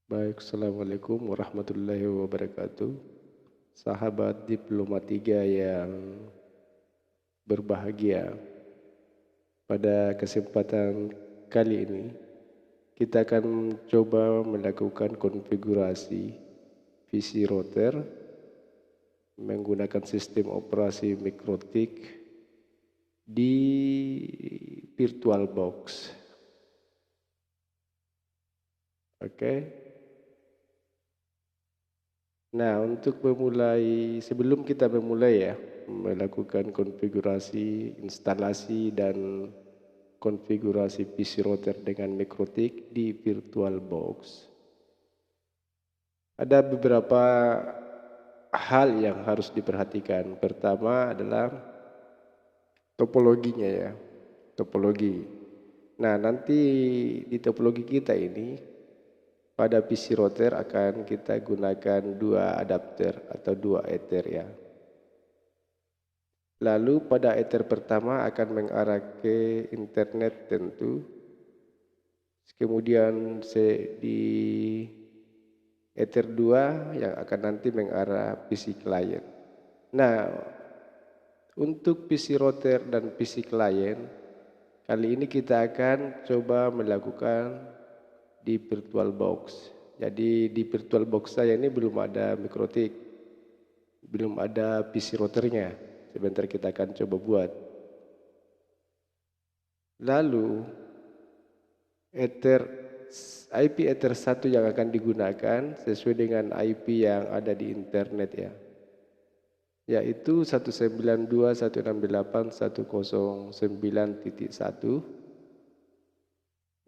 Baik, Assalamualaikum warahmatullahi wabarakatuh. Sahabat Diploma 3 yang berbahagia. Pada kesempatan kali ini, kita akan coba melakukan konfigurasi PC router menggunakan sistem operasi MikroTik di VirtualBox. Oke. Nah, sebelum kita memulai ya, melakukan konfigurasi, instalasi, dan konfigurasi PC router dengan MikroTik di VirtualBox, ada beberapa hal yang harus diperhatikan. Pertama adalah topologinya ya, topologi. Nah, nanti di topologi kita ini, pada PC router akan kita gunakan dua adapter atau dua ether ya. Lalu pada ether pertama akan mengarah ke internet tentu. Kemudian di ether 2 yang akan nanti mengarah PC client. Nah, untuk PC router dan PC client, kali ini kita akan coba melakukan di VirtualBox. Jadi di VirtualBox saya ini belum ada MikroTik, belum ada PC routernya. Sebentar kita akan coba buat. Lalu IP Ether 1 yang akan digunakan sesuai dengan IP yang ada di internet ya, yaitu 192.168.109.1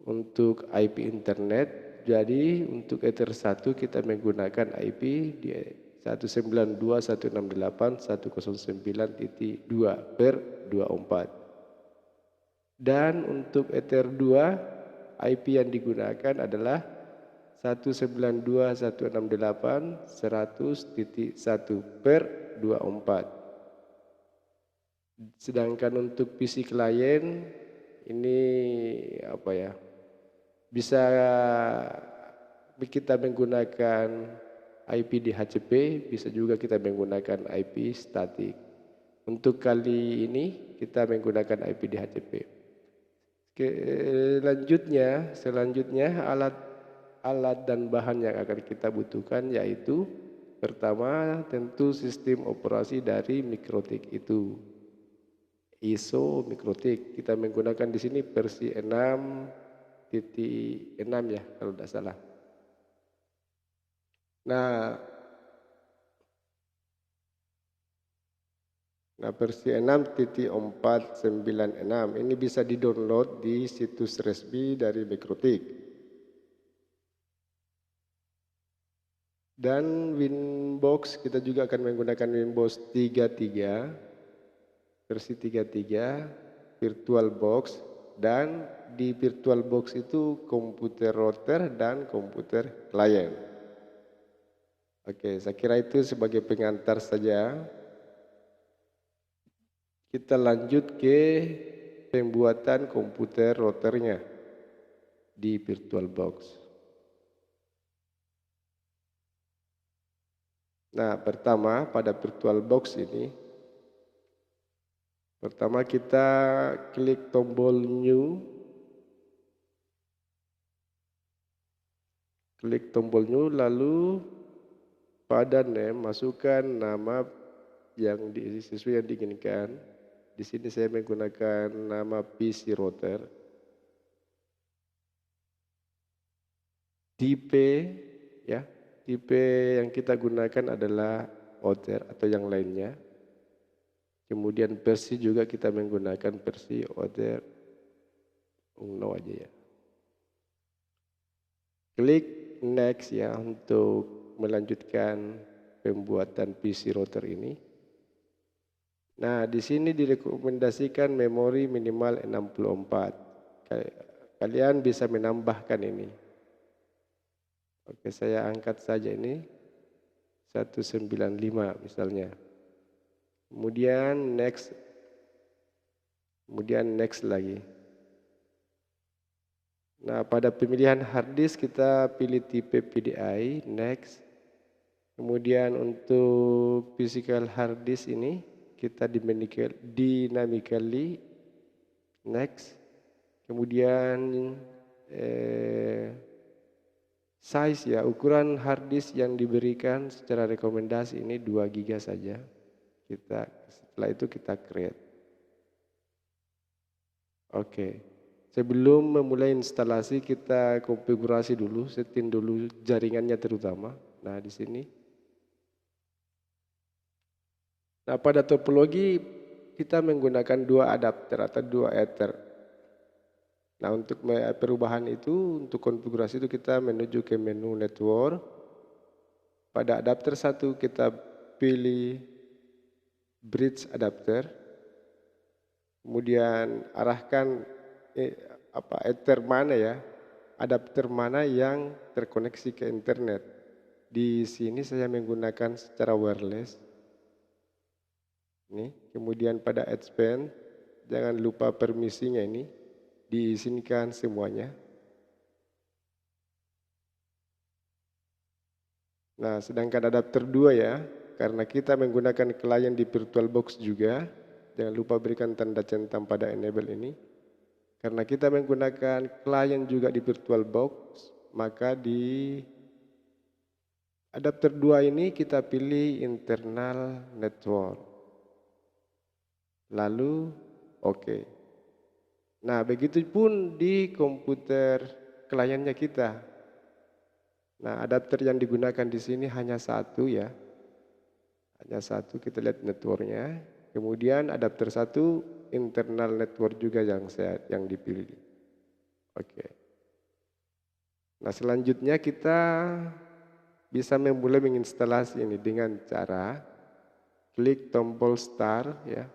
untuk IP internet. Jadi untuk Ether 1 kita menggunakan IP di 192.168.109.2/24. Dan untuk Ether 2 IP yang digunakan adalah 192.168.100.1/24. Sedangkan untuk PC client ini bisa kita menggunakan IP DHCP, bisa juga kita menggunakan IP statik. Untuk kali ini kita menggunakan IP DHCP. Selanjutnya alat dan bahan yang akan kita butuhkan yaitu pertama tentu sistem operasi dari MikroTik itu. ISO MikroTik kita menggunakan di sini versi 6.6 ya kalau tidak salah. Nah, versi 6.496 ini bisa di-download di situs resmi dari MikroTik. Dan Winbox kita juga akan menggunakan Winbox 33 versi 33 VirtualBox, dan di VirtualBox itu komputer router dan komputer client. Oke, saya kira itu sebagai pengantar saja. Kita lanjut ke pembuatan komputer routernya di VirtualBox. Nah, pertama pada VirtualBox ini, pertama kita klik tombol New. Klik tombol New, lalu pada name masukkan nama yang sesuai yang diinginkan. Di sini saya menggunakan nama PC router. Tipe ya, tipe yang kita gunakan adalah router atau yang lainnya. Kemudian versi juga kita menggunakan versi router Uno aja ya. Klik next ya untuk melanjutkan pembuatan PC router ini. Nah, di sini direkomendasikan memori minimal 64. Kalian bisa menambahkan ini. Oke, saya angkat saja ini 195 misalnya. Kemudian next. Kemudian next lagi. Nah, pada pemilihan hard disk kita pilih tipe PDI, next. Kemudian untuk physical hard disk ini kita dynamically, next. Kemudian size ya, ukuran hard disk yang diberikan secara rekomendasi ini 2 GB saja. Setelah itu kita create. Oke. Sebelum memulai instalasi kita konfigurasi dulu, setting dulu jaringannya terutama. Nah, di sini. Nah, pada topologi kita menggunakan 2 adapter atau 2 ether. Nah, untuk perubahan itu, untuk konfigurasi itu kita menuju ke menu network. Pada adapter 1 kita pilih bridge adapter. Kemudian arahkan ether mana ya, adapter mana yang terkoneksi ke internet. Di sini saya menggunakan secara wireless. Ini, kemudian pada edge band, jangan lupa permisinya ini, diizinkan semuanya. Nah, sedangkan adapter 2 ya, karena kita menggunakan klien di VirtualBox juga, jangan lupa berikan tanda centang pada enable ini. Karena kita menggunakan klien juga di VirtualBox, maka di adapter 2 ini kita pilih internal network. Lalu oke. Nah, begitu pun di komputer kliennya kita. Nah, adapter yang digunakan di sini hanya satu ya. Hanya satu, kita lihat networknya. Kemudian adapter 1 internal network juga yang dipilih. Oke. Nah, selanjutnya kita bisa memulai menginstalasi ini dengan cara klik tombol start ya.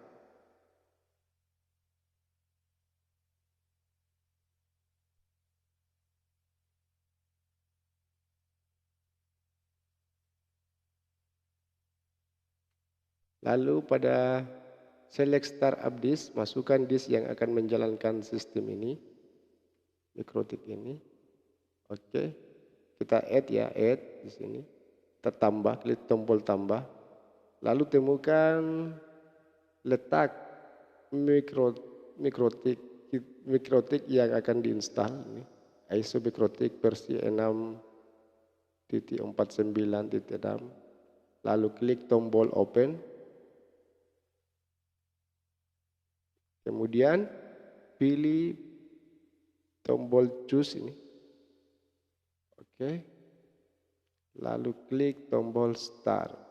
Lalu pada select start up disk, masukkan disk yang akan menjalankan sistem ini, mikrotik ini. Oke, kita add ya, add di sini. Kita tambah, klik tombol tambah. Lalu temukan letak mikrotik yang akan diinstal ini. ISO mikrotik versi 6.49.6. Lalu klik tombol open. Kemudian pilih tombol choose ini. Oke. Lalu klik tombol start.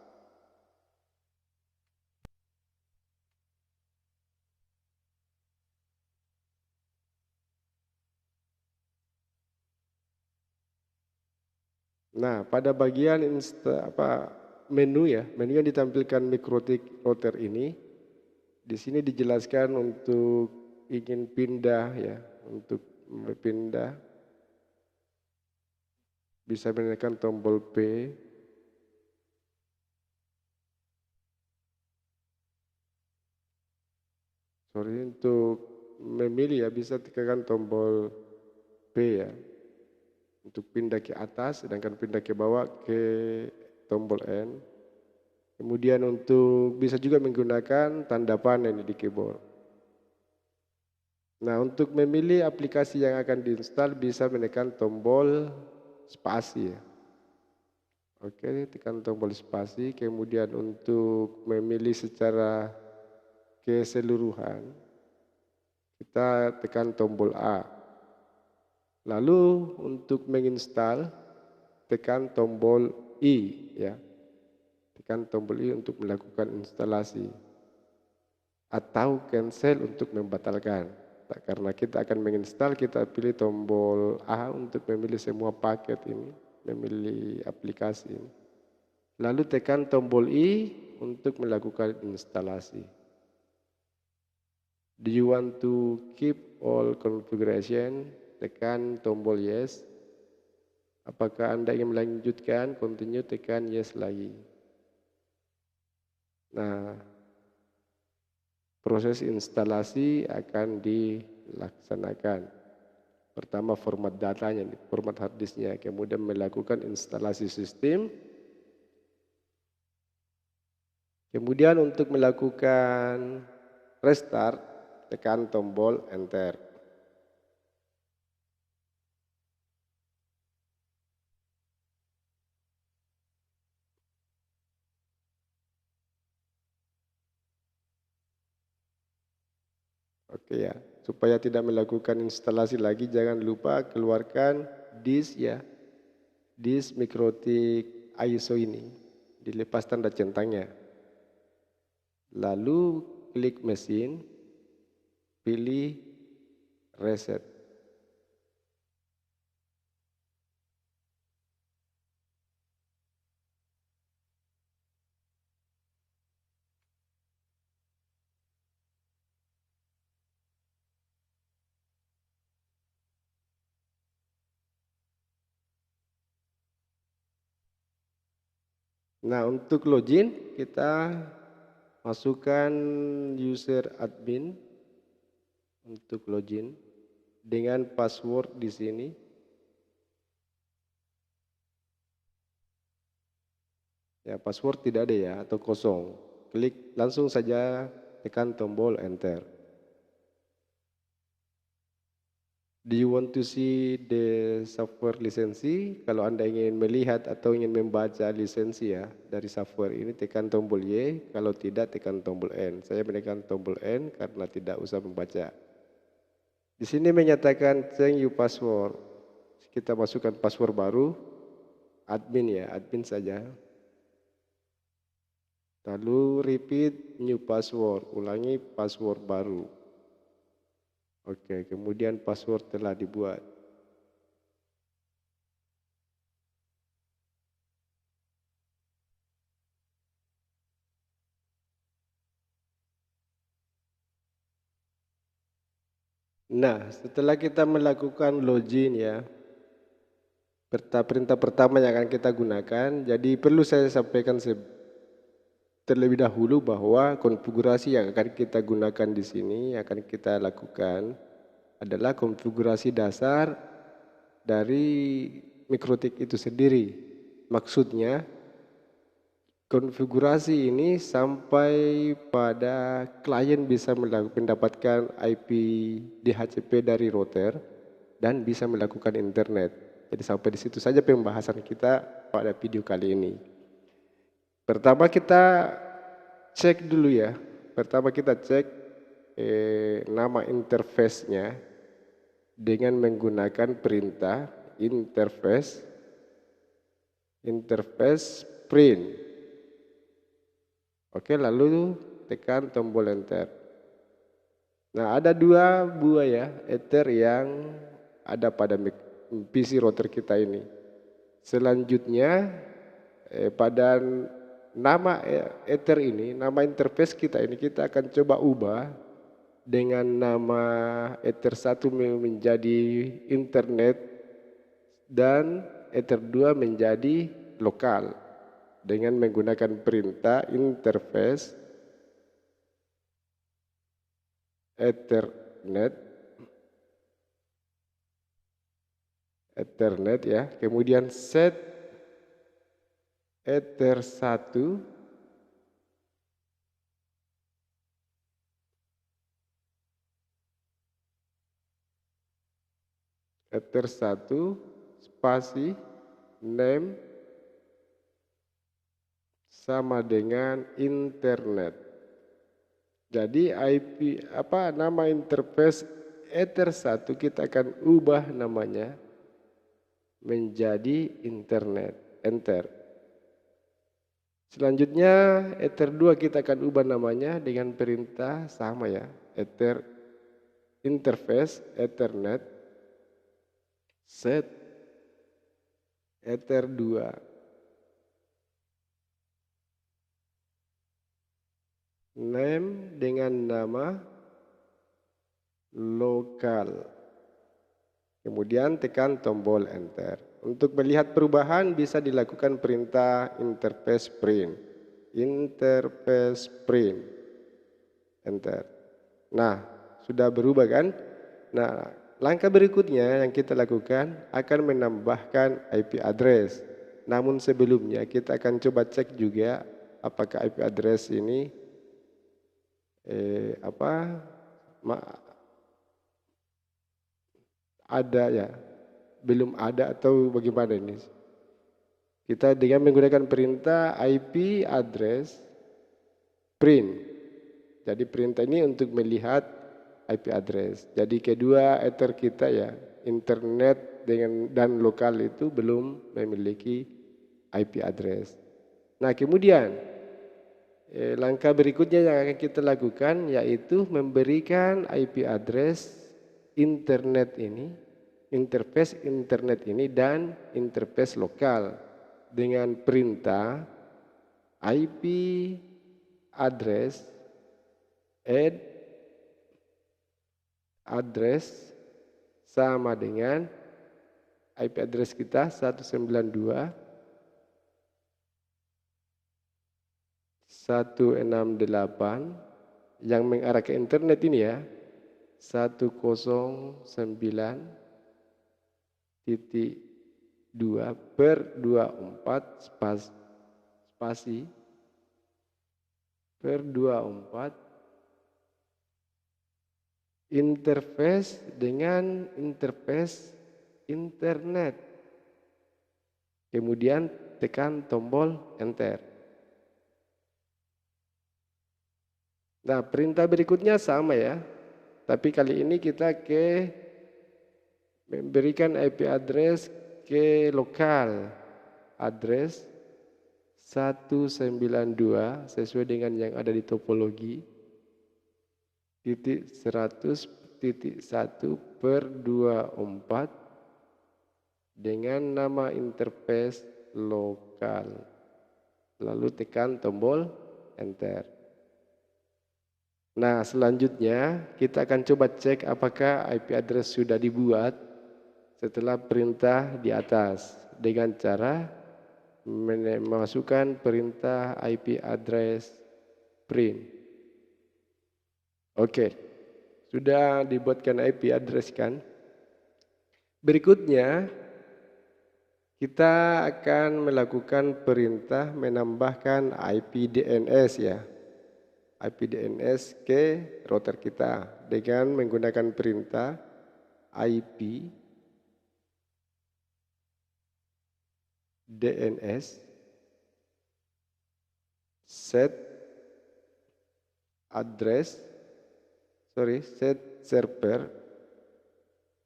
Nah, pada bagian menu ya, menu yang ditampilkan mikrotik router ini, di sini dijelaskan untuk ingin pindah ya, untuk pindah bisa menekan tombol P. Untuk memilih ya bisa tekan tombol P ya. Untuk pindah ke atas, sedangkan pindah ke bawah ke tombol N. Kemudian untuk bisa juga menggunakan tanda panah ini di keyboard. Nah, untuk memilih aplikasi yang akan diinstal bisa menekan tombol spasi ya. Oke, tekan tombol spasi. Kemudian untuk memilih secara keseluruhan, kita tekan tombol A. Lalu untuk menginstal, tekan tombol I ya. Tekan tombol I untuk melakukan instalasi. Atau cancel untuk membatalkan. Nah, karena kita akan menginstal, kita pilih tombol A untuk memilih semua paket ini, memilih aplikasi ini. Lalu tekan tombol I untuk melakukan instalasi. Do you want to keep all configuration? Tekan tombol yes. Apakah Anda ingin melanjutkan? Continue, tekan yes lagi. Nah, proses instalasi akan dilaksanakan. Pertama format datanya, format hard disknya, kemudian melakukan instalasi sistem. Kemudian untuk melakukan restart, tekan tombol enter. Oke ya, supaya tidak melakukan instalasi lagi, jangan lupa keluarkan disk ya, disk Mikrotik ISO ini, dilepas tanda centangnya. Lalu klik mesin, pilih reset. Nah, untuk login kita masukkan user admin untuk login dengan password di sini. Ya, password tidak ada ya atau kosong. Klik langsung saja tekan tombol enter. Do you want to see the software lisensi? Kalau Anda ingin melihat atau ingin membaca lisensi ya dari software ini, tekan tombol Y. Kalau tidak, tekan tombol N. Saya menekan tombol N karena tidak usah membaca. Di sini menyatakan change your password. Kita masukkan password baru, admin ya, admin saja. Lalu repeat new password, ulangi password baru. Oke, kemudian password telah dibuat. Nah, setelah kita melakukan login ya, perintah pertama yang akan kita gunakan, jadi perlu saya sampaikan terlebih dahulu bahwa konfigurasi yang akan kita gunakan di sini, yang akan kita lakukan adalah konfigurasi dasar dari Mikrotik itu sendiri. Maksudnya, konfigurasi ini sampai pada klien bisa mendapatkan IP DHCP dari router dan bisa melakukan internet. Jadi sampai di situ saja pembahasan kita pada video kali ini. Pertama kita cek dulu ya. Pertama kita cek nama interface-nya dengan menggunakan perintah interface print. Oke, lalu tekan tombol enter. Nah, ada dua buah ya ether yang ada pada PC router kita ini. Selanjutnya pada nama ether ini, nama interface kita ini kita akan coba ubah dengan nama ether 1 menjadi internet dan ether 2 menjadi lokal dengan menggunakan perintah interface Ethernet ya, kemudian set ether 1 spasi name sama dengan internet. Jadi IP nama interface ether 1 kita akan ubah namanya menjadi internet, enter. Selanjutnya ether 2 kita akan ubah namanya dengan perintah sama ya, ether interface ethernet set ether 2 name dengan nama lokal. Kemudian tekan tombol enter. Untuk melihat perubahan bisa dilakukan perintah interface print. Enter. Nah, sudah berubah kan? Nah, langkah berikutnya yang kita lakukan akan menambahkan IP address. Namun sebelumnya kita akan coba cek juga apakah IP address ini ada ya, belum ada atau bagaimana ini. Kita dengan menggunakan perintah IP address print. Jadi perintah ini untuk melihat IP address. Jadi kedua ether kita ya, internet dan lokal itu belum memiliki IP address. Nah, kemudian langkah berikutnya yang akan kita lakukan yaitu memberikan IP address internet ini, interface internet ini dan interface lokal dengan perintah IP address add address sama dengan IP address kita 192.168 yang mengarah ke internet ini ya, 109.2/24 spasi per 24 interface dengan interface internet. Kemudian tekan tombol enter. Nah, perintah berikutnya sama ya. Tapi kali ini kita memberikan IP address ke lokal. Address 192 sesuai dengan yang ada di topologi. 100.1/24 dengan nama interface lokal. Lalu tekan tombol enter. Nah, selanjutnya kita akan coba cek apakah IP address sudah dibuat setelah perintah di atas dengan cara memasukkan perintah IP address print. Oke, sudah dibuatkan IP address kan? Berikutnya kita akan melakukan perintah menambahkan IP DNS ya. IP DNS ke router kita dengan menggunakan perintah IP DNS set server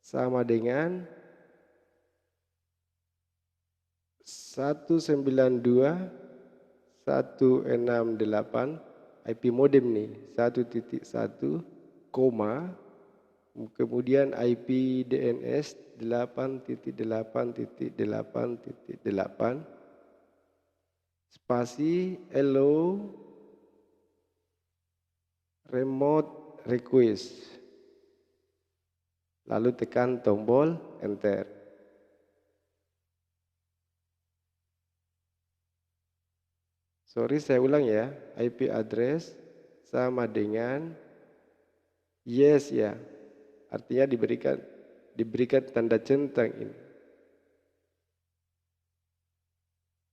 sama dengan 192.168 IP modem nih 1.1, kemudian IP DNS 8.8.8.8 spasi hello remote request, lalu tekan tombol enter. Sorry, saya ulang ya. IP address sama dengan yes ya. Artinya diberikan tanda centang ini.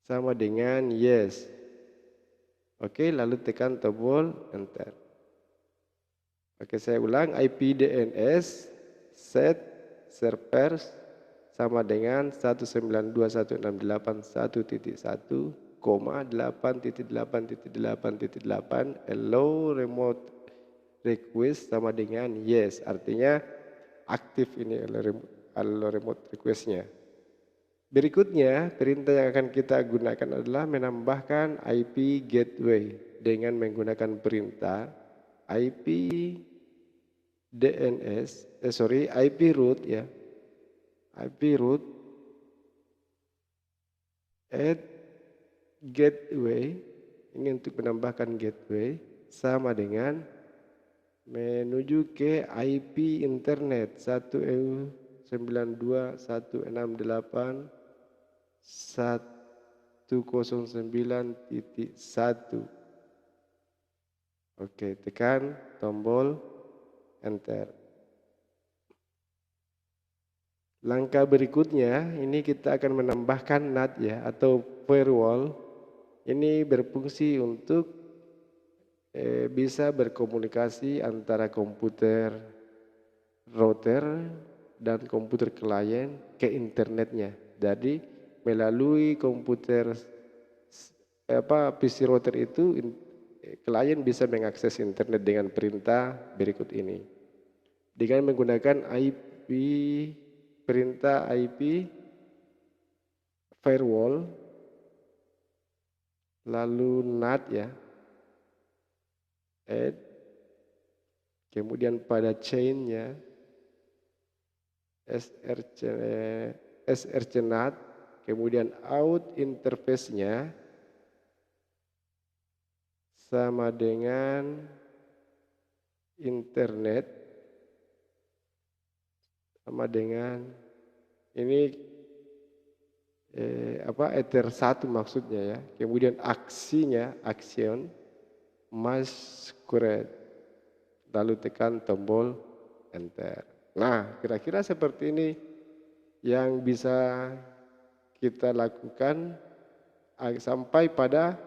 Sama dengan yes. Oke, lalu tekan tombol enter. Oke, saya ulang. IP DNS set server sama dengan 192.168.1.1 8.8.8.8 hello remote request sama dengan yes, artinya aktif ini hello remote requestnya. Berikutnya perintah yang akan kita gunakan adalah menambahkan IP gateway dengan menggunakan perintah IP IP root ya, IP root add gateway, ini untuk menambahkan gateway sama dengan menuju ke IP internet 192.168.109.1. Oke, tekan tombol enter. Langkah berikutnya, ini kita akan menambahkan NAT ya, atau firewall. Ini berfungsi untuk bisa berkomunikasi antara komputer router dan komputer klien ke internetnya. Jadi melalui komputer PC router itu klien bisa mengakses internet dengan perintah berikut ini. Dengan menggunakan IP, perintah IP firewall, lalu NAT ya, add, kemudian pada chainnya src NAT, kemudian out interface-nya sama dengan internet, sama dengan ini ether 1 maksudnya ya. Kemudian aksinya, action masquerade, lalu tekan tombol enter. Nah, kira-kira seperti ini yang bisa kita lakukan sampai pada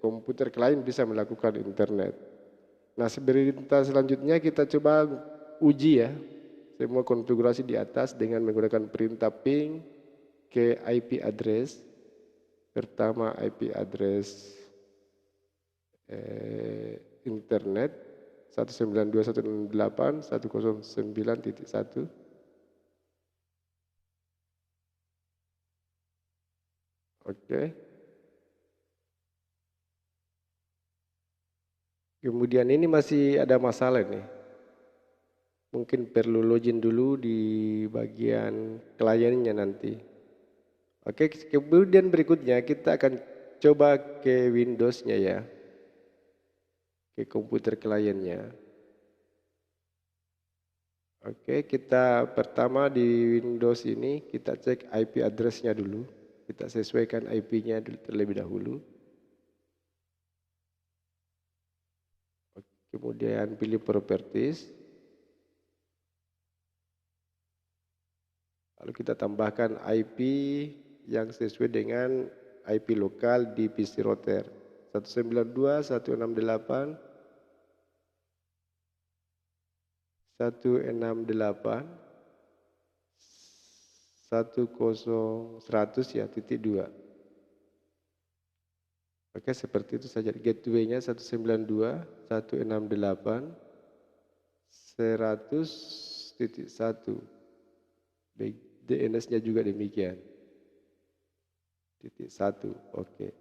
komputer klien bisa melakukan internet. Nah, selanjutnya kita coba uji ya semua konfigurasi di atas dengan menggunakan perintah ping ke IP address. Pertama IP address internet 192.168.109.1. Oke. Kemudian ini masih ada masalah nih. Mungkin perlu login dulu di bagian kliennya nanti. Oke, kemudian berikutnya kita akan coba ke Windows-nya ya. Ke komputer kliennya. Oke, kita pertama di Windows ini kita cek IP address-nya dulu. Kita sesuaikan IP-nya terlebih dahulu. Kemudian pilih properties. Lalu kita tambahkan IP yang sesuai dengan IP lokal di PC router 192.168.10100 ya titik 2. Oke, seperti itu saja. Gateway-nya 192.168.100.1. DNS-nya juga demikian. Titik 1. Oke.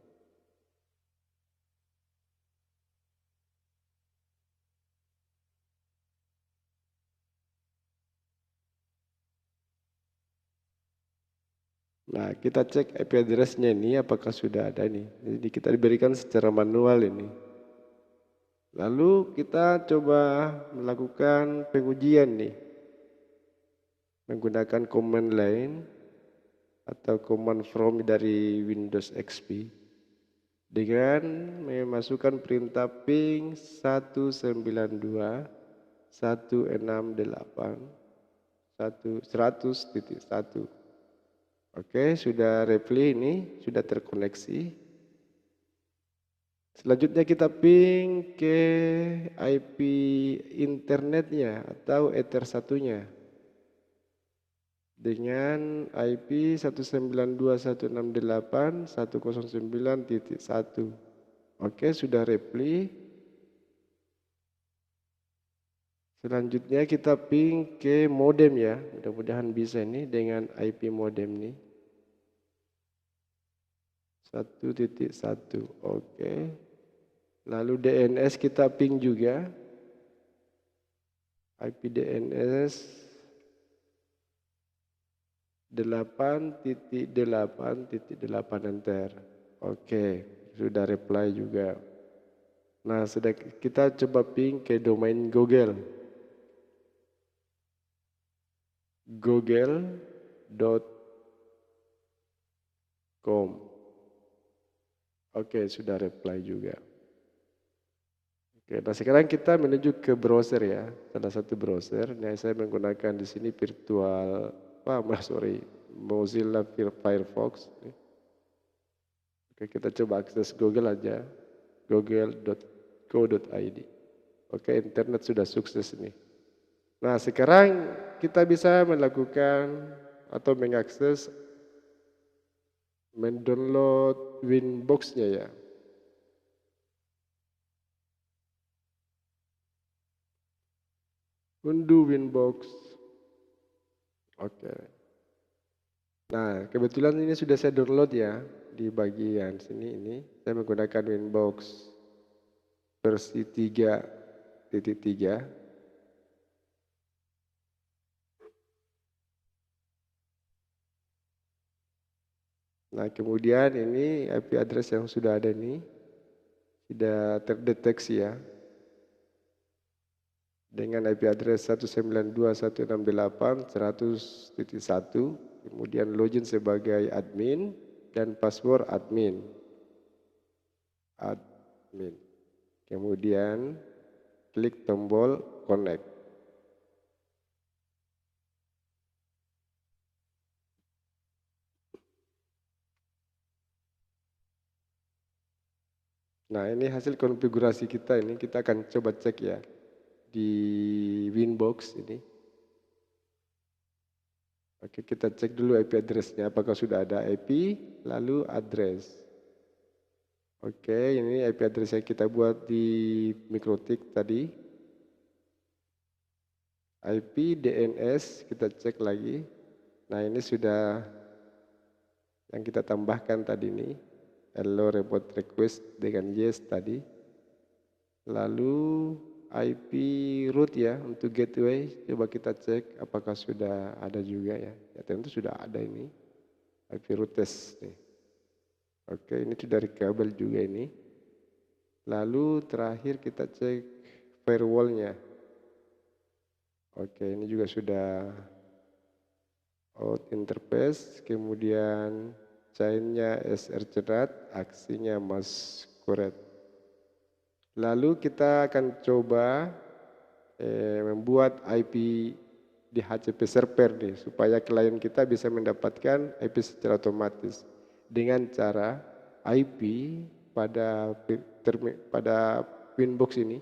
Nah, kita cek IP address-nya ini apakah sudah ada nih. Jadi kita diberikan secara manual ini. Lalu kita coba melakukan pengujian nih. Menggunakan command line atau command from dari Windows XP. Dengan memasukkan perintah ping 192.168.100.1. Oke, sudah reply ini, sudah terkoneksi. Selanjutnya kita ping ke IP internetnya atau Ether satunya dengan IP 192.168.109.1. Oke, sudah reply. Selanjutnya kita ping ke modem ya, mudah-mudahan bisa ini dengan IP modem nih. 1.1. Oke. Lalu DNS kita ping juga. IP DNS 8.8.8 enter. Oke, sudah reply juga. Nah, sudah kita coba ping ke domain Google. google.com. Oke, sudah reply juga. Oke, nah sekarang kita menuju ke browser ya, salah satu browser. Nah, saya menggunakan di sini Mozilla Firefox. Oke, kita coba akses Google aja, google.co.id. Oke, internet sudah sukses nih. Nah, sekarang kita bisa melakukan atau mengakses, mendownload Winbox-nya ya. Unduh Winbox. Oke. Nah, kebetulan ini sudah saya download ya di bagian sini ini. Saya menggunakan Winbox versi 3.3. Nah, kemudian ini IP address yang sudah ada ini sudah terdeteksi ya. Dengan IP address 192.168.100.1, kemudian login sebagai admin dan password admin. Kemudian klik tombol connect. Nah, ini hasil konfigurasi kita ini, kita akan coba cek ya di Winbox ini. Oke, kita cek dulu IP address-nya apakah sudah ada IP lalu address. Oke, ini IP address yang kita buat di MikroTik tadi. IP DNS kita cek lagi. Nah, ini sudah yang kita tambahkan tadi ini. Hello remote request dengan yes tadi. Lalu IP root ya untuk gateway, coba kita cek apakah sudah ada juga ya. Ya tentu sudah ada ini. IP root test nih. Oke, ini dari kabel juga ini. Lalu terakhir kita cek firewall-nya. Oke, ini juga sudah out interface, kemudian chain-nya SR cerat, aksinya masquerade. Lalu kita akan coba membuat IP di HCP server nih, supaya klien kita bisa mendapatkan IP secara otomatis dengan cara IP pada Winbox ini,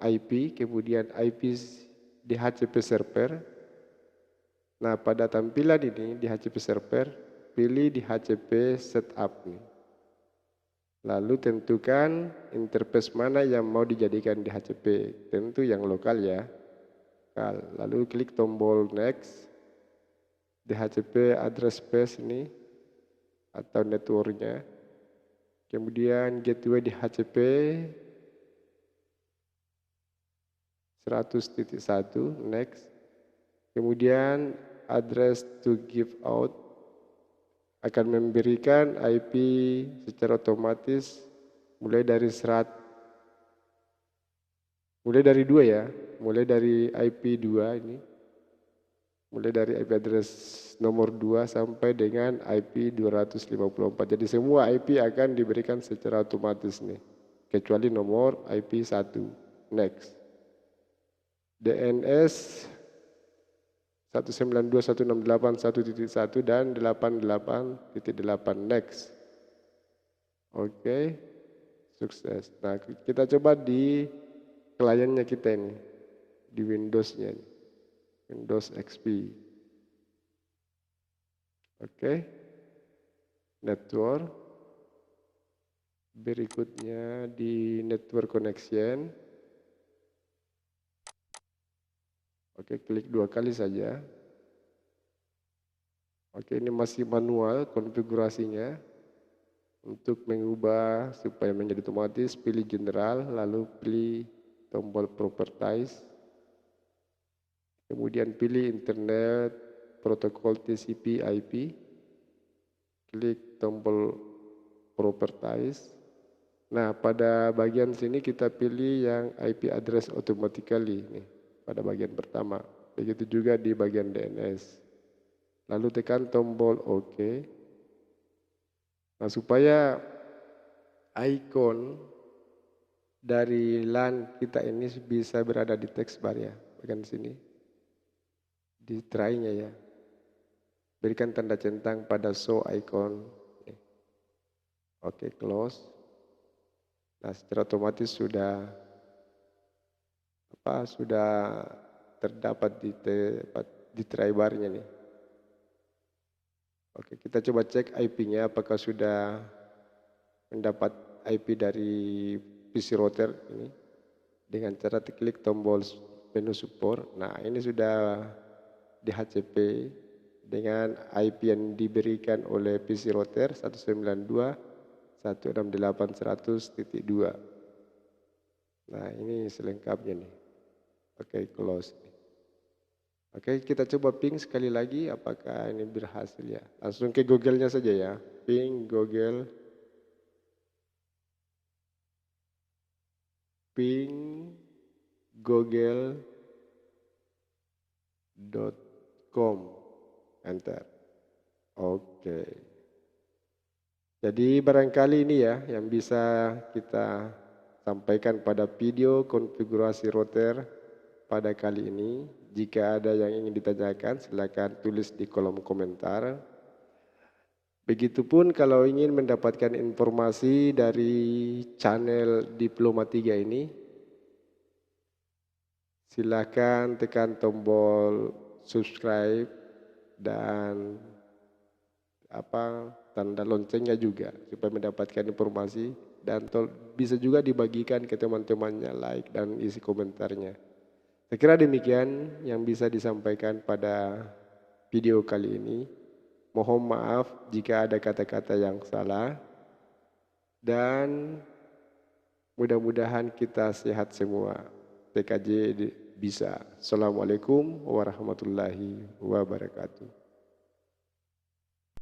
IP kemudian IP di HCP server. Nah, pada tampilan ini di HCP server, pilih di HCP setup nih. Lalu tentukan interface mana yang mau dijadikan di HCP, tentu yang lokal ya. Lalu klik tombol next di HCP address space ini atau networknya. Kemudian gateway di HCP 100.1 next. Kemudian address to give out akan memberikan IP secara otomatis mulai dari dua ya, mulai dari IP 2 ini, mulai dari IP address nomor 2 sampai dengan IP 254. Jadi semua IP akan diberikan secara otomatis nih, kecuali nomor IP 1. Next. DNS 192.168.1.1 dan 88.8 next. Oke, sukses. Nah, kita coba di kliennya kita ini, di Windows-nya, Windows XP. Oke, network. Berikutnya di network connection. Oke, klik 2 kali saja. Oke, ini masih manual konfigurasinya. Untuk mengubah supaya menjadi otomatis, pilih general, lalu pilih tombol properties. Kemudian pilih internet protokol TCP IP. Klik tombol properties. Nah, pada bagian sini kita pilih yang IP address automatically nih, pada bagian pertama. Begitu juga di bagian DNS. Lalu tekan tombol OK. Nah, supaya icon dari LAN kita ini bisa berada di text bar ya, bagian sini. Di try-nya ya. Berikan tanda centang pada show icon. Oke, close. Nah, secara otomatis sudah terdapat di try bar-nya nih. Oke, kita coba cek IP-nya apakah sudah mendapat IP dari PC router ini dengan cara klik tombol menu support. Nah, ini sudah di HCP dengan IP yang diberikan oleh PC router 192.168.100.2. Nah, ini selengkapnya nih. Oke, close. Oke, kita coba ping sekali lagi apakah ini berhasil ya. Langsung ke Google-nya saja ya. Ping Google. Ping google.com. Enter. Oke. Jadi barangkali ini ya yang bisa kita sampaikan pada video konfigurasi router pada kali ini. Jika ada yang ingin ditanyakan silakan tulis di kolom komentar. Begitupun kalau ingin mendapatkan informasi dari channel Diploma 3 ini, silakan tekan tombol subscribe dan tanda loncengnya juga supaya mendapatkan informasi dan bisa juga dibagikan ke teman-temannya, like dan isi komentarnya. Saya kira demikian yang bisa disampaikan pada video kali ini. Mohon maaf jika ada kata-kata yang salah dan mudah-mudahan kita sehat semua. PKJ bisa. Assalamualaikum warahmatullahi wabarakatuh.